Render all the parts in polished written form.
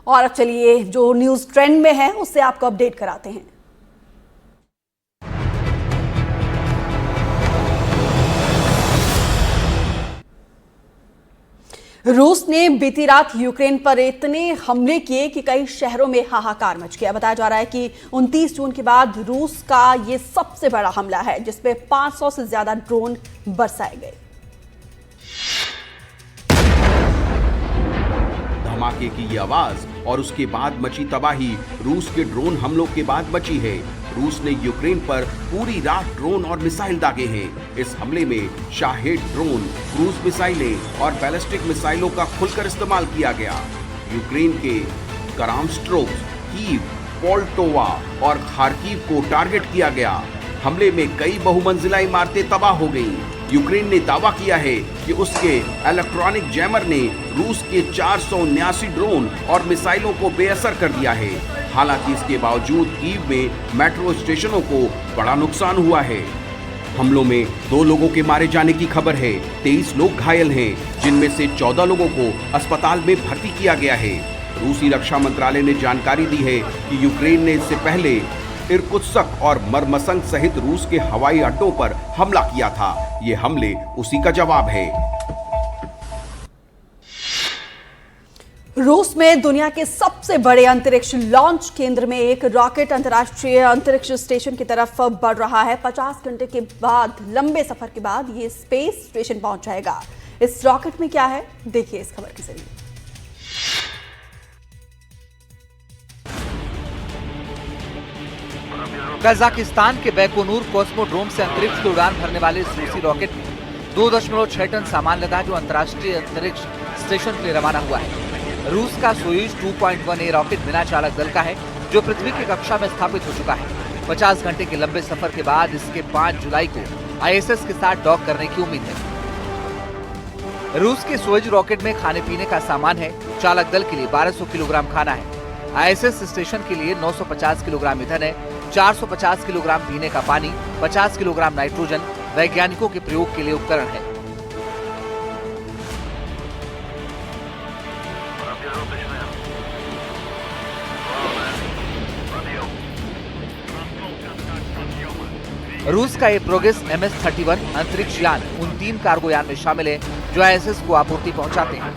और अब चलिए जो न्यूज ट्रेंड में है उससे आपको अपडेट कराते हैं। रूस ने बीती रात यूक्रेन पर इतने हमले किए कि कई शहरों में हाहाकार मच गया। बताया जा रहा है कि 29 जून के बाद रूस का ये सबसे बड़ा हमला है जिसमें 500 से ज्यादा ड्रोन बरसाए गए। धमाके की ये आवाज और उसके बाद मची तबाही रूस के ड्रोन हमलों के बाद मची है। रूस ने यूक्रेन पर पूरी रात ड्रोन और मिसाइल दागे हैं। इस हमले में शाहेद ड्रोन, क्रूज मिसाइलें और बैलिस्टिक मिसाइलों का खुलकर इस्तेमाल किया गया। यूक्रेन के करामस्ट्रोक, कीव, पोल्टोवा और खार्किव को टारगेट किया गया। हमले में कई बहुमंजिला इमारतें तबाह हो गईं। यूक्रेन ने दावा किया है कि उसके इलेक्ट्रॉनिक जैमर ने रूस के 479 ड्रोन और मिसाइलों को बेअसर कर दिया है। हालांकि इसके बावजूद कीव में मेट्रो स्टेशनों को बड़ा नुकसान हुआ है। हमलों में 2 लोगों के मारे जाने की खबर है। 23 लोग घायल हैं, जिनमें से 14 लोगों को अस्पताल में भर्ती किया गया है। रूसी रक्षा मंत्रालय ने जानकारी दी है कि यूक्रेन ने इससे पहले इरकुत्स्क और मरमसंग सहित रूस के हवाई अड्डों पर हमला किया था। ये हमले उसी का जवाब है। रूस में दुनिया के सबसे बड़े अंतरिक्ष लॉन्च केंद्र में एक रॉकेट अंतर्राष्ट्रीय अंतरिक्ष स्टेशन की तरफ बढ़ रहा है। 50 घंटे के बाद, लंबे सफर के बाद ये स्पेस स्टेशन पहुंच जाएगा। इस रॉकेट में क्या है, देखिए इस खबर के जरिए। कजाकिस्तान के बैकोनूर कॉस्मोड्रोम से अंतरिक्ष की उड़ान भरने वाले इस रूसी रॉकेट में 2.6 टन सामान लदा जो अंतर्राष्ट्रीय अंतरिक्ष स्टेशन के लिए रवाना हुआ है। रूस का सोयूज 2.1A रॉकेट बिना चालक दल का है जो पृथ्वी की कक्षा में स्थापित हो चुका है। 50 घंटे के लंबे सफर के बाद इसके 5 जुलाई को ISS के साथ डॉक करने की उम्मीद है। रूस के सोयूज रॉकेट में खाने पीने का सामान है। चालक दल के लिए 1200 किलोग्राम खाना है। ISS स्टेशन के लिए 950 किलोग्राम ईंधन है, 450 किलोग्राम पीने का पानी, 50 किलोग्राम नाइट्रोजन वैज्ञानिकों के प्रयोग के लिए उपकरण है। रूस का ये प्रोग्रेस MS-31 अंतरिक्ष यान उन 3 कार्गो यान में शामिल है जो ISS को आपूर्ति पहुंचाते हैं।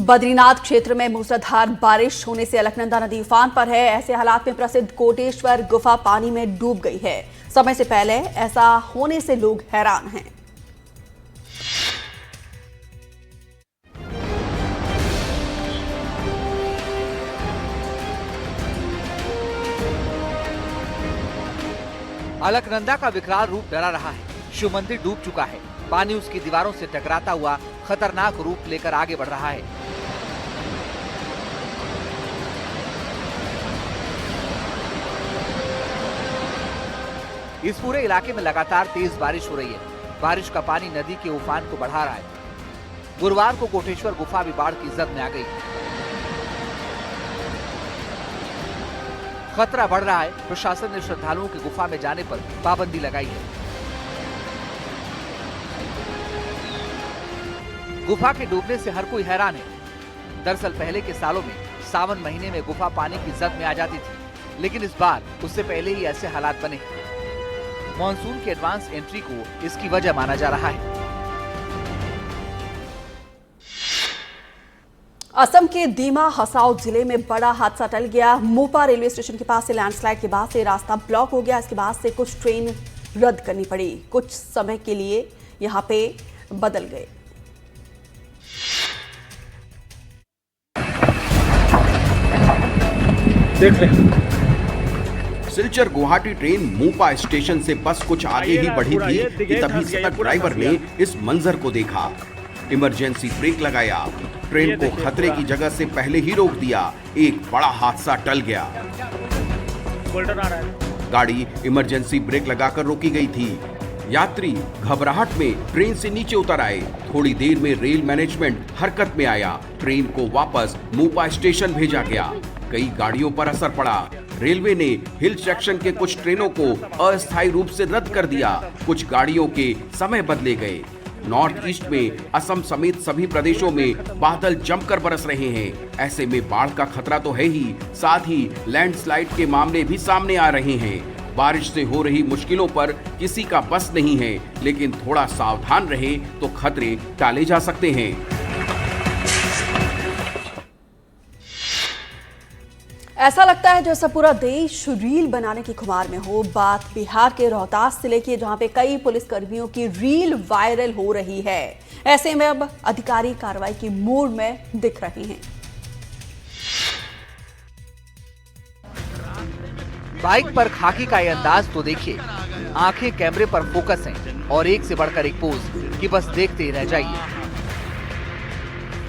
बद्रीनाथ क्षेत्र में मूसलाधार बारिश होने से अलकनंदा नदी उफान पर है। ऐसे हालात में प्रसिद्ध कोटेश्वर गुफा पानी में डूब गई है। समय से पहले ऐसा होने से लोग हैरान हैं। अलकनंदा का विकराल रूप डरा रहा है। शिव मंदिर डूब चुका है। पानी उसकी दीवारों से टकराता हुआ खतरनाक रूप लेकर आगे बढ़ रहा है। इस पूरे इलाके में लगातार तेज बारिश हो रही है। बारिश का पानी नदी के उफान को बढ़ा रहा है। गुरुवार को कोटेश्वर गुफा भी बाढ़ की जद में आ गई। खतरा बढ़ रहा है। प्रशासन ने श्रद्धालुओं की गुफा में जाने पर पाबंदी लगाई है। गुफा के डूबने से हर कोई हैरान है। दरअसल पहले के सालों में सावन महीने में गुफा पानी की जद में आ जाती थी, लेकिन इस बार उससे पहले ही ऐसे हालात बने। मॉनसून की एडवांस एंट्री को इसकी वजह माना जा रहा है। असम के दीमा हसाओ जिले में बड़ा हादसा टल गया। मोपा रेलवे स्टेशन के पास से लैंडस्लाइड के बाद से रास्ता ब्लॉक हो गया। इसके बाद से कुछ ट्रेन रद्द करनी पड़ी। कुछ समय के लिए यहां पे बदल गए। देख ले। सिलचर गुवाहाटी ट्रेन मोपा स्टेशन से बस कुछ आगे ही बढ़ी थी कि तभी सतर्क ड्राइवर ने इस मंजर को देखा। इमरजेंसी ब्रेक लगाया, ट्रेन को खतरे की जगह से पहले ही रोक दिया। एक बड़ा हादसा टल गया। गाड़ी इमरजेंसी ब्रेक लगाकर रोकी गई थी। यात्री घबराहट में ट्रेन से नीचे उतर आए। थोड़ी देर में रेल मैनेजमेंट हरकत में आया। ट्रेन को वापस मोपा स्टेशन भेजा गया। कई गाड़ियों पर असर पड़ा। रेलवे ने हिल सेक्शन के कुछ ट्रेनों को अस्थायी रूप से रद्द कर दिया। कुछ गाड़ियों के समय बदले गए। नॉर्थ ईस्ट में असम समेत सभी प्रदेशों में बादल जमकर बरस रहे हैं। ऐसे में बाढ़ का खतरा तो है ही, साथ ही लैंडस्लाइड के मामले भी सामने आ रहे हैं। बारिश से हो रही मुश्किलों पर किसी का बस नहीं है, लेकिन थोड़ा सावधान रहे तो खतरे टाले जा सकते हैं। ऐसा लगता है जैसा पूरा देश रील बनाने की खुमार में हो। बात बिहार के रोहतास जिले की, जहां पे कई पुलिसकर्मियों की रील वायरल हो रही है। ऐसे में अब अधिकारी कार्रवाई की मूड में दिख रहे हैं। बाइक पर खाकी का ये अंदाज तो देखिए, आंखें कैमरे पर फोकस हैं और एक से बढ़कर एक पोज कि बस देखते ही रह जाइए।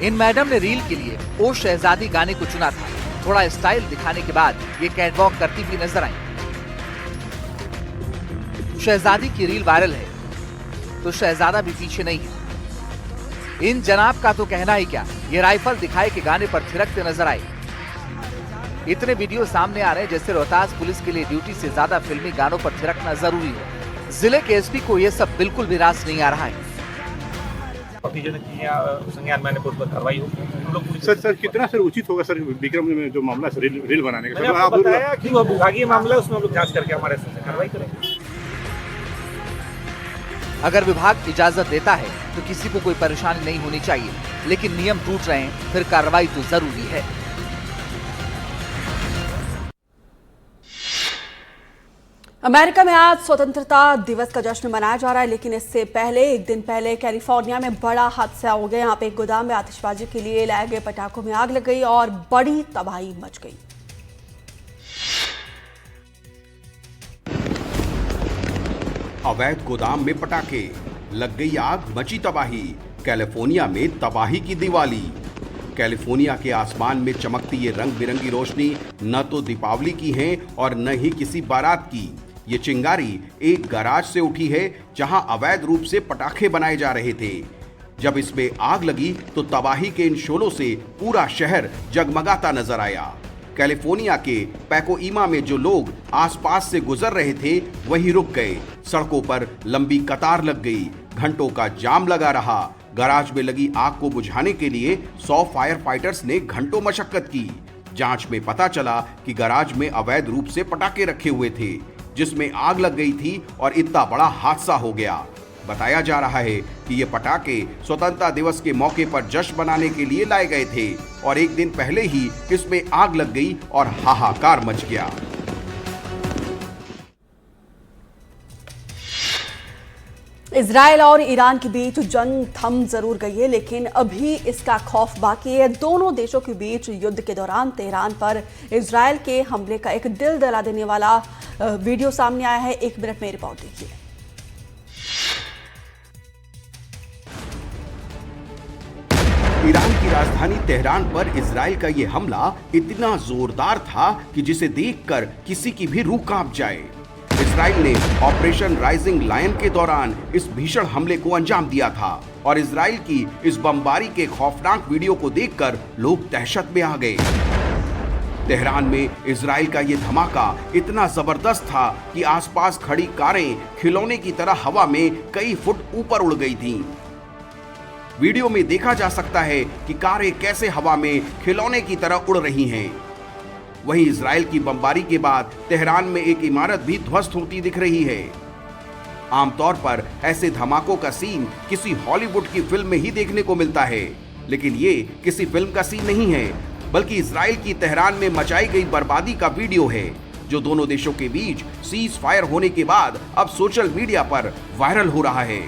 इन मैडम ने रील के लिए ओ शहजादी गाने को चुना था। थोड़ा स्टाइल दिखाने के बाद ये कैटवॉक करती हुई नजर आई। शहजादी की रील वायरल है तो शहजादा भी पीछे नहीं है। इन जनाब का तो कहना ही क्या, ये राइफल दिखाए के गाने पर थिरकते नजर आए। इतने वीडियो सामने आ रहे हैं जैसे रोहतास पुलिस के लिए ड्यूटी से ज्यादा फिल्मी गानों पर थिरकना जरूरी है। जिले के एसपी को यह सब बिल्कुल भी रास नहीं आ रहा है। संज्ञान में कार्रवाई होगी। हम लोग सर कितना सर उचित होगा सर विक्रम में जो मामला है रील बनाने का? मैंने आपको बताया कि वो विभागीय मामला है, उसमें हम लोग जांच करके हमारे से कार्रवाई करेंगे। अगर विभाग इजाजत देता है तो किसी को कोई परेशानी नहीं होनी चाहिए, लेकिन नियम टूट रहे हैं फिर कार्रवाई तो जरूरी है। अमेरिका में आज स्वतंत्रता दिवस का जश्न मनाया जा रहा है, लेकिन इससे पहले एक दिन पहले कैलिफोर्निया में बड़ा हादसा हो गया। यहाँ पे एक गोदाम में आतिशबाजी के लिए लाए गए पटाखों में आग लग गई और बड़ी तबाही मच गई। अवैध गोदाम में पटाखे, लग गई आग, मची तबाही। कैलिफोर्निया में तबाही की दिवाली। कैलिफोर्निया के आसमान में चमकती ये रंग बिरंगी रोशनी न तो दीपावली की है और न ही किसी बारात की। ये चिंगारी एक गैराज से उठी है जहां अवैध रूप से पटाखे बनाए जा रहे थे। जब इसमें आग लगी तो तबाही के इन शोलों से पूरा शहर जगमगाता नजर आया। कैलिफोर्निया के पैकोइमा में जो लोग आसपास से गुजर रहे थे वही रुक गए। सड़कों पर लंबी कतार लग गई, घंटों का जाम लगा रहा। गैराज में लगी आग को बुझाने के लिए 100 फायर फाइटर्स ने घंटों मशक्कत की। जांच में पता चला कि गैराज में अवैध रूप से पटाखे रखे हुए थे, जिसमें आग लग गई थी और इतना बड़ा हादसा हो गया। बताया जा रहा है कि ये पटाखे स्वतंत्रता दिवस के मौके पर जश्न मनाने के लिए लाए गए थे और एक दिन पहले ही इसमें आग लग गई और हाहाकार मच गया। इजराइल और ईरान के बीच जंग थम जरूर गई है, लेकिन अभी इसका खौफ बाकी है। दोनों देशों के बीच युद्ध के दौरान तेहरान पर इजराइल के हमले का एक दिल दहला देने वाला वीडियो सामने आया है। 1 मिनट में रिपोर्ट देखिए। ईरान की राजधानी तेहरान पर इजराइल का यह हमला इतना जोरदार था कि जिसे देखकर किसी की भी रूह कांप जाए। इजराइल ने ऑपरेशन राइजिंग लायन के दौरान इस भीषण हमले को अंजाम दिया था और इजराइल की इस बमबारी के खौफनाक वीडियो को देखकर लोग दहशत में आ गए। तेहरान में इजराइल का यह धमाका इतना जबरदस्त था कि आसपास खड़ी कारें खिलौने की तरह हवा में कई फुट ऊपर उड़ गई थीं। वीडियो में देखा जा सकता है कि कारें कैसे हवा में खिलौने की तरह उड़ रही हैं। वहीं इजराइल की बमबारी के बाद तेहरान में एक इमारत भी ध्वस्त होती दिख रही है। आमतौर पर ऐसे धमाकों का सीन किसी हॉलीवुड की फिल्म में ही देखने को मिलता है, लेकिन ये किसी फिल्म का सीन नहीं है, बल्कि इजराइल की तेहरान में मचाई गई बर्बादी का वीडियो है, जो दोनों देशों के बीच सीज फायर होने के बाद अब सोशल मीडिया पर वायरल हो रहा है।